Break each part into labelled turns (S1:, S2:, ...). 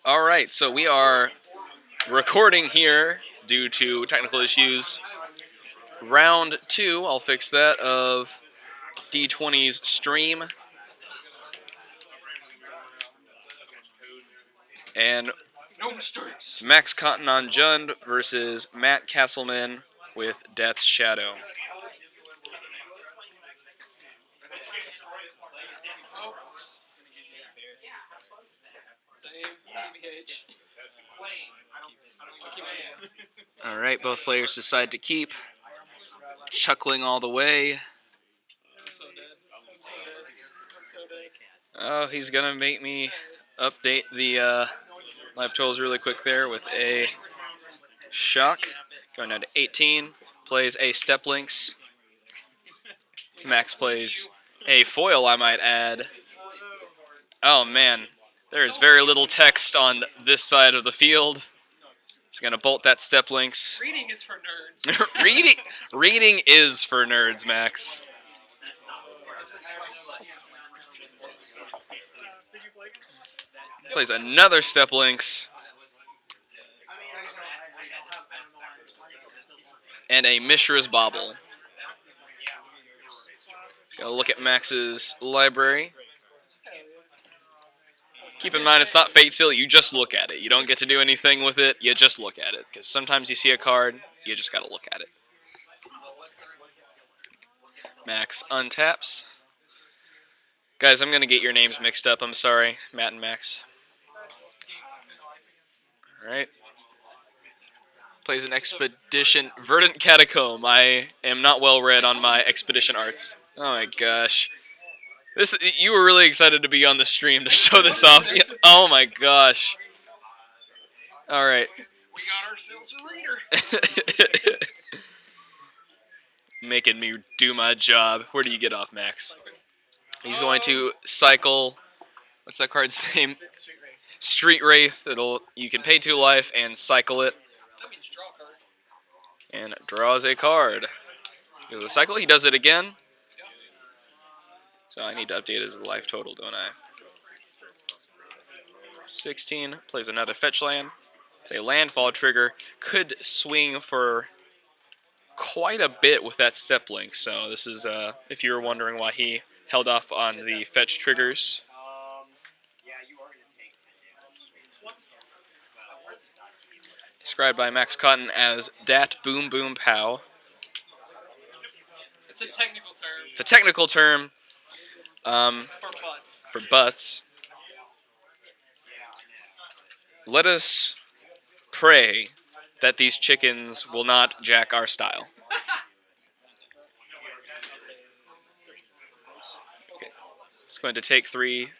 S1: All right, so we are recording here due to technical issues. Round 2, I'll fix that, of D20's stream. And it's Max Cotton on Jund versus Matt Castleman with Death's Shadow. All right, both players decide to keep. Chuckling all the way. Oh, he's going to make me update the live totals really quick there with a shock. Going down to 18. Plays a Step Links. Max plays a foil, I might add. Oh, man. There is very little text on this side of the field. He's going to bolt that Step Links.
S2: Reading is for nerds.
S1: Reading is for nerds, Max. Plays another Step Links. And a Mishra's Bauble. Gotta look at Max's library. Keep in mind, it's not Fate Seal, you just look at it. You don't get to do anything with it, you just look at it. Because sometimes you see a card, you just gotta look at it. Max untaps. Guys, I'm gonna get your names mixed up, I'm sorry. Matt and Max. Alright. Plays an Expedition. Verdant Catacomb. I am not well read on my Expedition arts. Oh my gosh. You were really excited to be on the stream to show this off. Oh my gosh. Alright.
S2: We got ourselves a reader.
S1: Making me do my job. Where do you get off, Max? He's going to cycle. What's that card's name? Street Wraith. You can pay 2 life and cycle it.
S2: That means draw a card.
S1: And draws a card. Goes a cycle. He does it again. So I need to update his life total, don't I? 16. Plays another fetch land. It's a landfall trigger. Could swing for quite a bit with that Step Link. So this is, if you were wondering why he held off on the fetch triggers. Described by Max Cotton as Dat Boom Boom Pow.
S2: It's a technical term.
S1: It's a technical term.
S2: For butts.
S1: For butts. Let us pray that these chickens will not jack our style. Okay. It's going to take 3.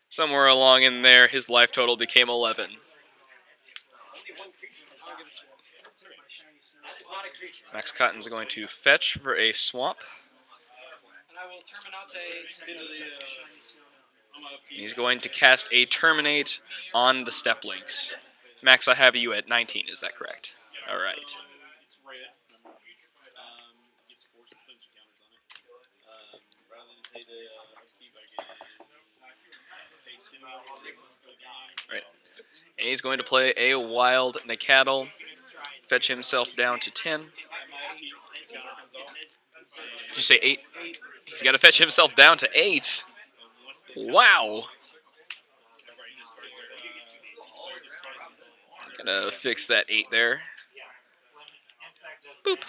S1: Somewhere along in there, his life total became 11. Max Cotton's going to fetch for a swamp.
S2: And I will terminate
S1: He's going to cast a Terminate on the Step Links. Max, I have you at 19, is that correct? All right. Right. And he's going to play a Wild Nacatl, fetch himself down to 10. Did you say 8? He's got to fetch himself down to 8. Wow. Gotta fix that 8 there. Boop.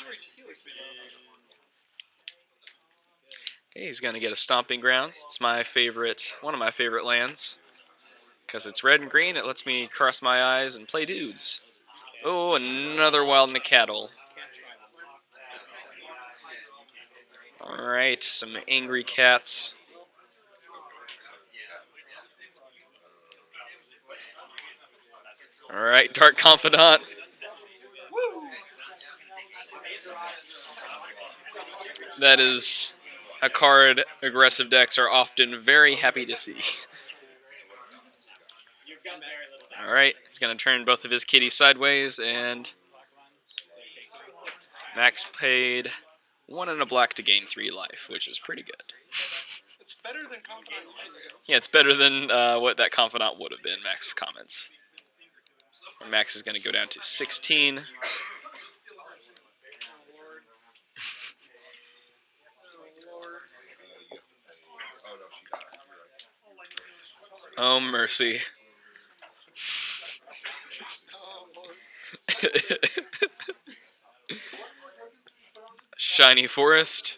S1: Okay, he's gonna get a Stomping Grounds. It's one of my favorite lands. Because it's red and green, it lets me cross my eyes and play dudes. Oh, another Wild Nacatl. Alright, some angry cats. Alright, Dark Confidant. That is a card aggressive decks are often very happy to see. Alright, he's going to turn both of his kitties sideways, and Max paid 1 and a black to gain 3 life, which is pretty good.
S2: It's better than Confidant years ago.
S1: Yeah, it's better than what that confidant would have been, Max comments. Max is going to go down to 16.
S2: Oh, Lord. Oh, Lord.
S1: Oh, mercy.
S2: Oh, Lord.
S1: Shiny Forest.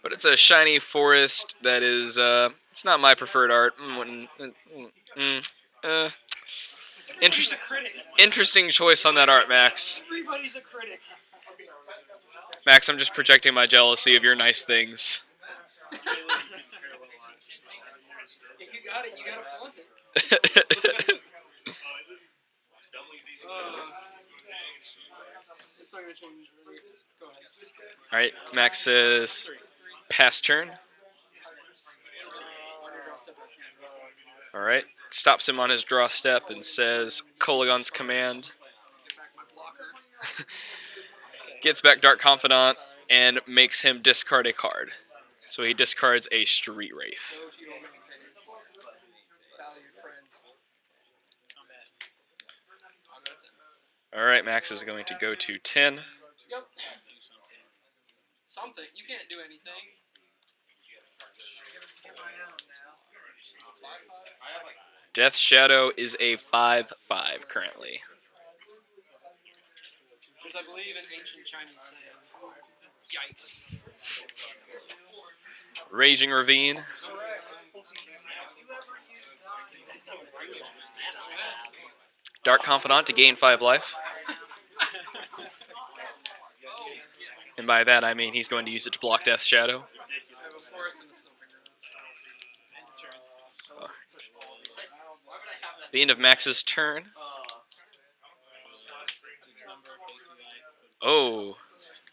S1: But it's a shiny forest that is, it's not my preferred art. Interesting, interesting choice on that art, Max.
S2: Everybody's a critic.
S1: Max, I'm just projecting my jealousy of your nice things.
S2: If you got it, you gotta flaunt it. It's not gonna change. Really. Go ahead.
S1: All right, Max says pass turn. All right, stops him on his draw step and says Kolagon's command.
S2: Get back my blocker.
S1: Gets back Dark Confidant and makes him discard a card. So he discards a Street Wraith.
S2: Go to your main phase. Valued friend. I'll go to 10.
S1: All right, Max is going to go to 10.
S2: Yep. Something. You can't do anything.
S1: Death Shadow is a 5/5 currently.
S2: Which I believe in ancient Chinese saying. Yikes.
S1: Raging Ravine. Dark Confidant to gain 5 life. And by that I mean he's going to use it to block Death Shadow.
S2: I have a forest and a Snowfinger.
S1: The end of Max's turn. Oh.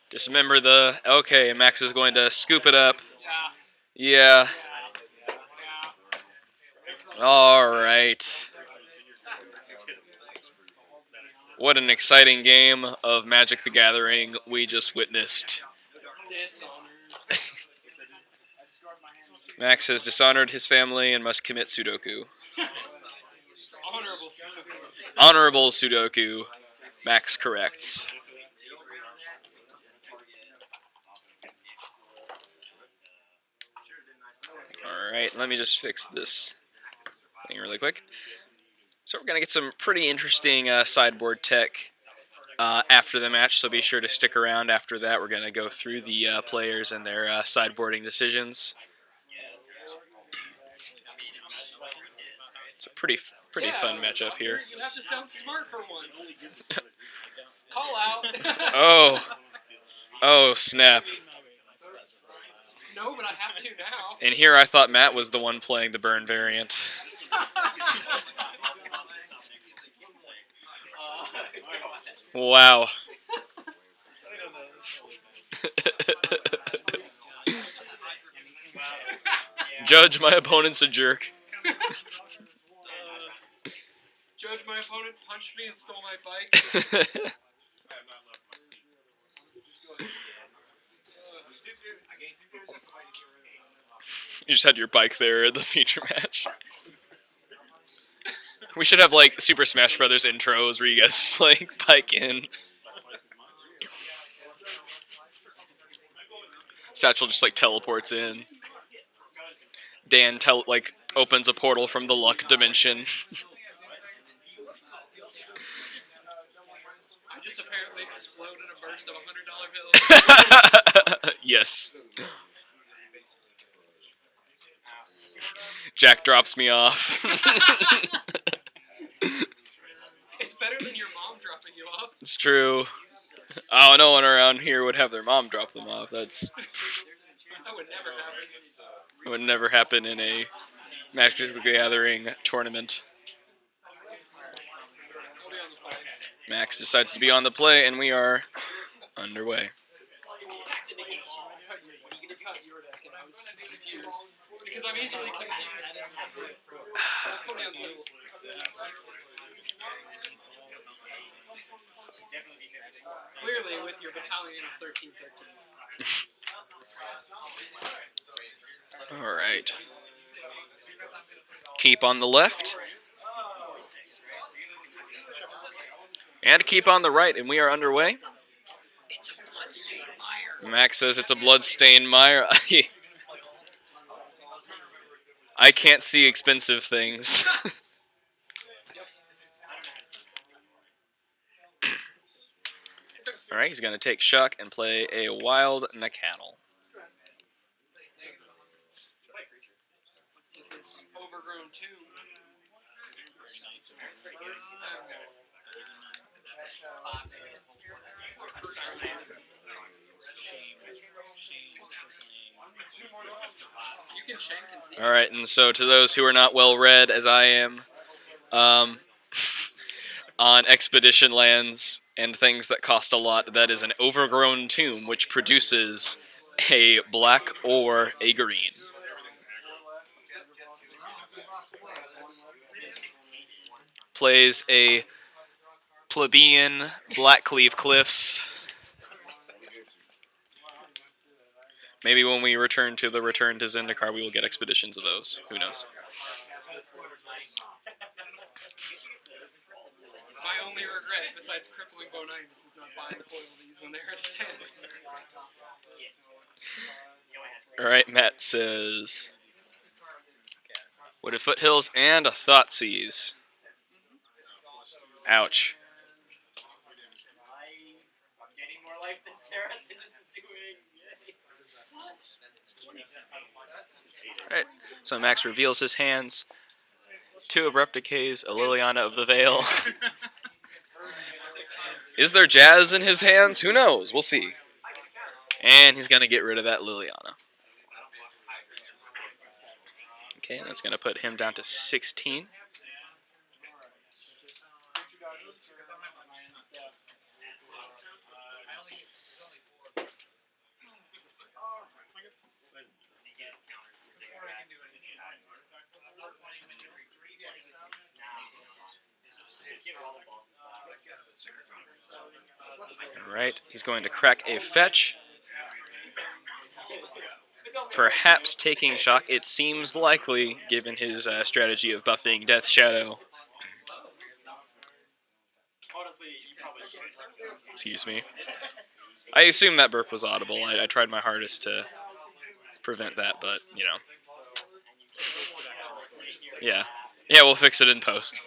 S1: Dismember the... Okay, Max is going to scoop it up. Yeah. Alright. What an exciting game of Magic the Gathering we just witnessed. Max has dishonored his family and must commit Sudoku.
S2: Honorable Sudoku.
S1: Honorable Sudoku. Max corrects. Alright, let me just fix this thing really quick. So we're going to get some pretty interesting sideboard tech after the match, so be sure to stick around after that. We're going to go through the players and their sideboarding decisions. It's a pretty fun matchup here.
S2: You have to sound smart for once. Call out.
S1: Oh, snap.
S2: No, but I have to now.
S1: And here I thought Matt was the one playing the burn variant. Wow. Judge, my opponent's a jerk.
S2: Judge, my opponent punched me and stole my bike.
S1: You just had your bike there at the feature match. We should have like Super Smash Brothers intros where you guys just like bike in. Satchel just like teleports in. Dan opens a portal from the luck dimension.
S2: I just apparently explode in a burst of $100 bills.
S1: Yes. Jack drops me off.
S2: It's better than your mom dropping you off.
S1: It's true. Oh, no one around here would have their mom drop them off.
S2: That would never happen.
S1: It would never happen in a Magic the Gathering tournament.
S2: I'll be on the play.
S1: Max decides to be on the play, and we are underway.
S2: Cut your deck, and I was confused. Because I'm easily confused. Put me on tilt. Clearly, with your battalion of 1313.
S1: All right. Keep on the left. And keep on the right, and we are underway.
S2: It's a bloodstained mire.
S1: Max says it's a bloodstained mire. I can't see expensive things. All right, he's going to take Shuck and play a wild Nacanal.
S2: This overgrown tomb. You can shank and see.
S1: All right, and so to those who are not well read, as I am, on expedition lands and things that cost a lot, that is an overgrown tomb which produces a black or a green. Plays a plebeian Blackcleave Cliffs. Maybe when we return to Zendikar, we will get expeditions of those. Who knows?
S2: My only regret, besides crippling Bonitis, is not buying the foil of these when they're at 10.
S1: All right, Matt says Wooded Foothills and a Thoughtseize. Ouch. Alright, so Max reveals his hands. 2 Abrupt Decays, a Liliana of the Veil. Is there jazz in his hands? Who knows? We'll see. And he's going to get rid of that Liliana. Okay, that's going to put him down to 16. Alright, he's going to crack a fetch. Perhaps taking Shock. It seems likely, given his strategy of buffing Death Shadow. Excuse me. I assume that burp was audible. I tried my hardest to prevent that, but, you know. Yeah. Yeah, we'll fix it in post.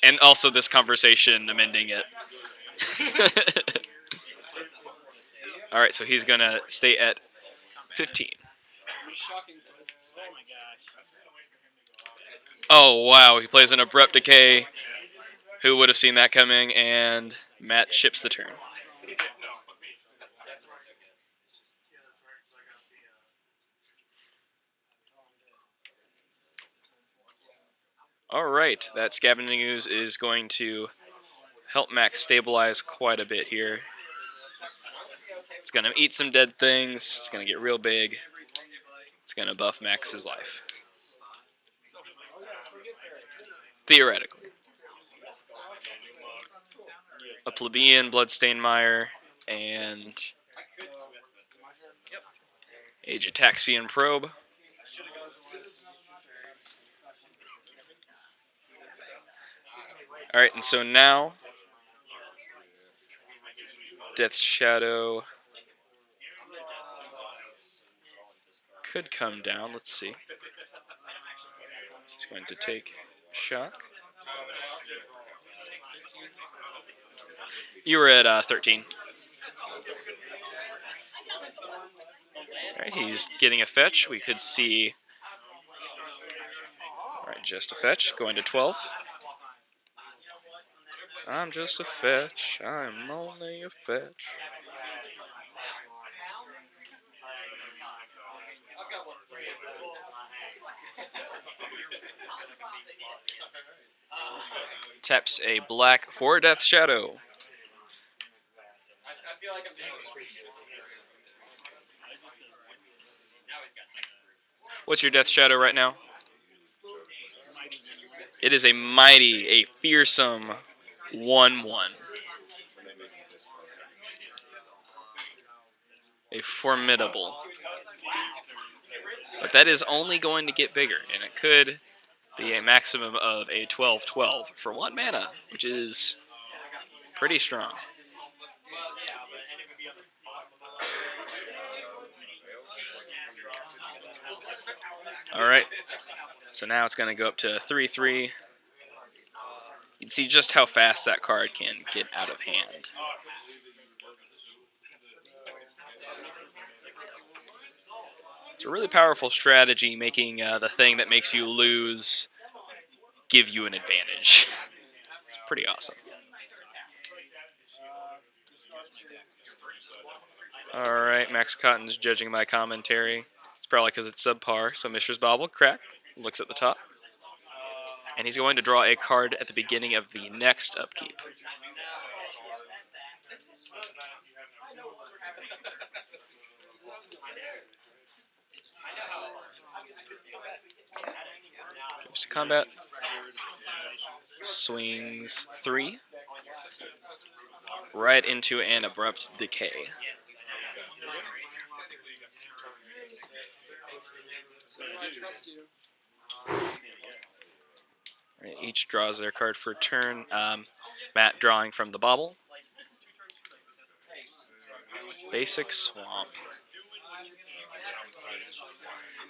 S1: And also this conversation, amending it. Alright, so he's going to stay at 15.
S2: Shocking twist.
S1: Oh, wow. He plays an Abrupt Decay. Who would have seen that coming? And Matt ships the turn. Alright, that Scavenging Ooze is going to help Max stabilize quite a bit here. It's going to eat some dead things. It's going to get real big. It's going to buff Max's life. Theoretically. A plebeian, Bloodstained Mire, and a Jataxian Probe. Alright, and so now Death Shadow could come down. Let's see. He's going to take Shock. You were at 13. Alright, he's getting a fetch. We could see. Alright, just a fetch. Going to 12. I'm just a fetch. I'm only a fetch. Taps a black for Death Shadow. What's your Death Shadow right now? It is a mighty, a fearsome 1/1. A formidable. But that is only going to get bigger, and it could be a maximum of a 12/12 for 1 mana, which is pretty strong. All right, so now it's going to go up to 3/3. You can see just how fast that card can get out of hand. It's a really powerful strategy, making the thing that makes you lose give you an advantage. It's pretty awesome. All right, Max Cotton's judging my commentary. It's probably because it's subpar. So Mishra's Bauble, crack, looks at the top. And he's going to draw a card at the beginning of the next upkeep. Goes to combat. Swings 3. Right into an Abrupt Decay. Right, each draws their card for a turn. Matt drawing from the bauble. Basic Swamp.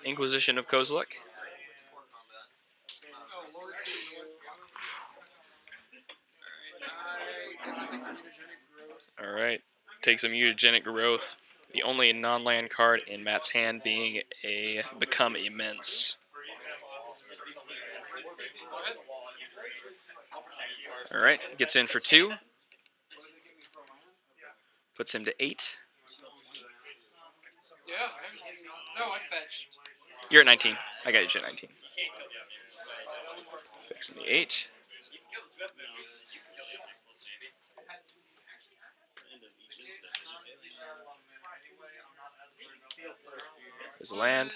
S1: Inquisition of Kozilek. Alright, take some Mutagenic Growth. The only non-land card in Matt's hand being a Become Immense. Alright, gets in for 2. Puts him to 8.
S2: Yeah, no, I fetched.
S1: You're at 19. I got you at 19. Fixing the 8. There's a land.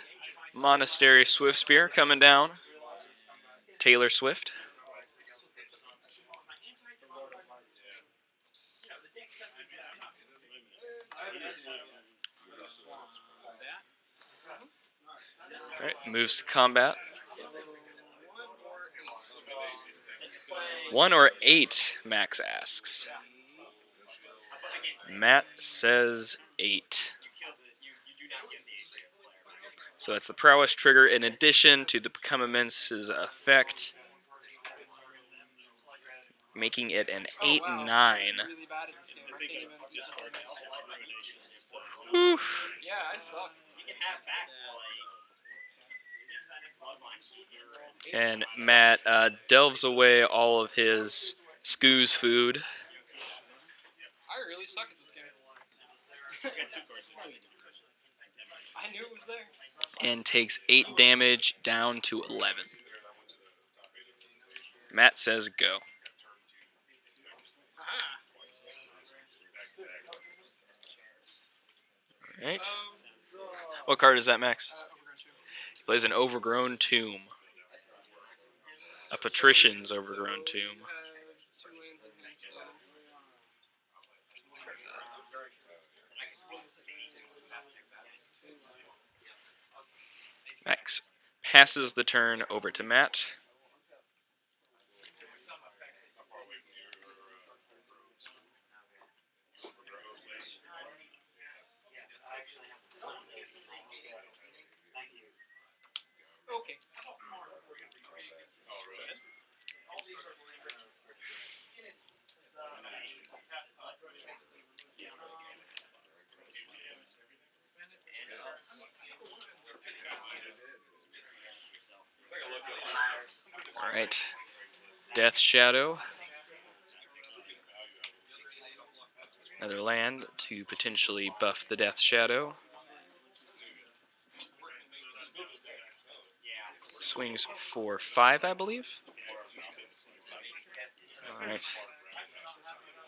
S1: Monastery Swiftspear coming down. Taylor Swift. Alright, moves to combat. 1 or 8, Max asks. Matt says 8. So that's the Prowess trigger in addition to the Become Immense's effect, making it an 8/9. Oof.
S2: Yeah, I suck.
S1: And Matt delves away all of his Scoo's food.
S2: I really suck at this game. I knew it was there.
S1: And takes 8 damage down to 11. Matt says go. Alright. What card is that, Max? He plays an Overgrown Tomb. A Patrician's Overgrown Tomb. Max passes the turn over to Matt.
S2: Okay.
S1: Alright. Death Shadow. Another land to potentially buff the Death Shadow. Swings for 5, I believe. Alright.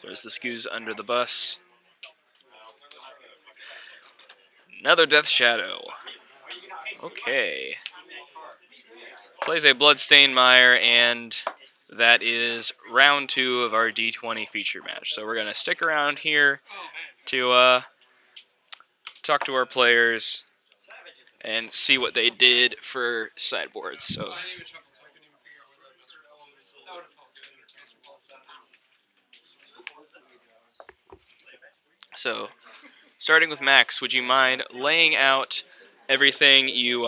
S1: Throws the Scoos under the bus. Another Death Shadow. Okay. Plays a Bloodstained Mire, and that is round 2 of our D20 feature match. So we're going to stick around here to talk to our players and see what they did for sideboards. So starting with Max, would you mind laying out everything you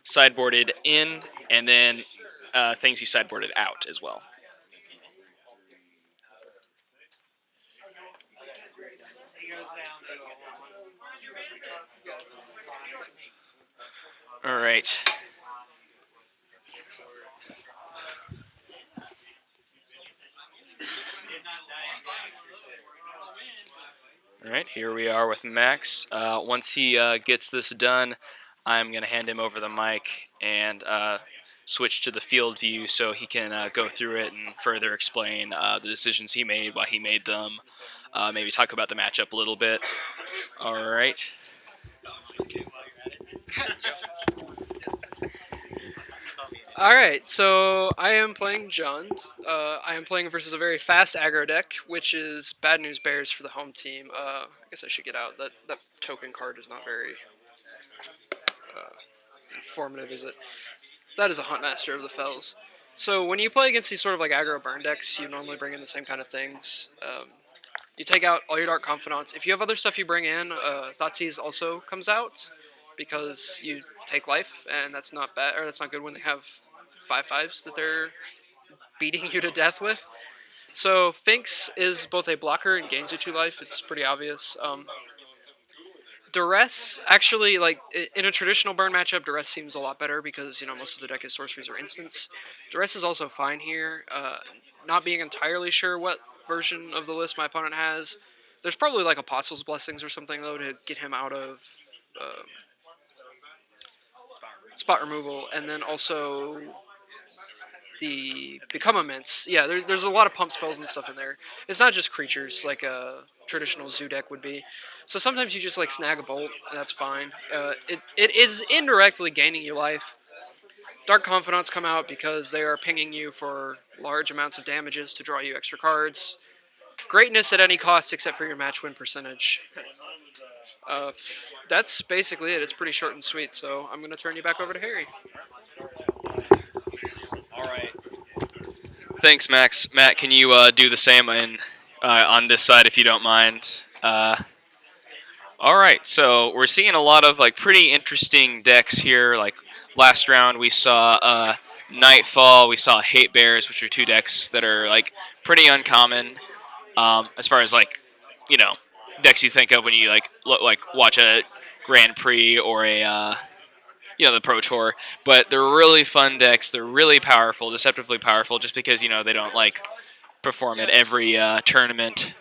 S1: sideboarded in, and then things you sideboarded out as well? All right. All right, here we are with Max. Once he gets this done, I'm going to hand him over the mic and switch to the field view so he can go through it and further explain the decisions he made, why he made them, maybe talk about the matchup a little bit. All right.
S2: All right, so I am playing John. I am playing versus a very fast aggro deck, which is bad news bears for the home team. I guess I should get out that token card is not very informative, is it? That is a Huntmaster of the Fells. So when you play against these sort of like aggro burn decks, you normally bring in the same kind of things. You take out all your Dark Confidants. If you have other stuff you bring in, Thoughtseize also comes out because you take life, and that's not bad, or that's not good when they have 5/5s that they're beating you to death with. So Finks is both a blocker and gains you 2 life. It's pretty obvious. Duress actually, like in a traditional burn matchup, Duress seems a lot better because most of the deck is sorceries or instants. Duress is also fine here. Not being entirely sure what version of the list my opponent has. There's probably like Apostles' Blessings or something though to get him out of uh, spot removal, and then also the Become Immense. Yeah, there's a lot of pump spells and stuff in there. It's not just creatures like a traditional zoo deck would be. So sometimes you just like snag a bolt, and that's fine. It is indirectly gaining you life. Dark Confidants come out because they are pinging you for large amounts of damages to draw you extra cards. Greatness at any cost except for your match win percentage. Uh, that's basically it. It's pretty short and sweet. So I'm going to turn you back over to Harry.
S1: All right. Thanks, Max. Matt, can you do the same on this side if you don't mind? All right, so we're seeing a lot of like pretty interesting decks here. Like last round, we saw Nightfall, we saw Hate Bears, which are two decks that are like pretty uncommon as far as like decks you think of when you like watch a Grand Prix or a the Pro Tour. But they're really fun decks. They're really powerful, deceptively powerful, just because they don't like perform at every tournament.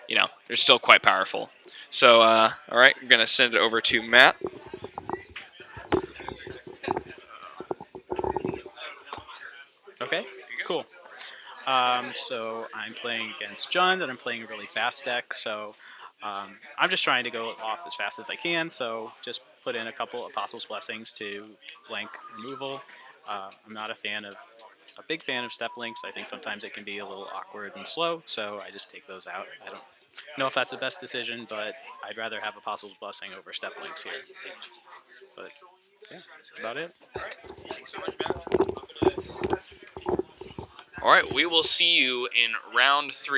S1: They're still quite powerful. So, all right, I'm going to send it over to Matt.
S3: Okay, cool. So I'm playing against John, and I'm playing a really fast deck. So I'm just trying to go off as fast as I can. So just put in a couple Apostles' Blessings to blank removal. I'm not a big fan of step links. I think sometimes it can be a little awkward and slow. So I just take those out. I don't know if that's the best decision, but I'd rather have Apostles' Blessing over step links here. But yeah, that's about it.
S1: All right, we will see you in round 3.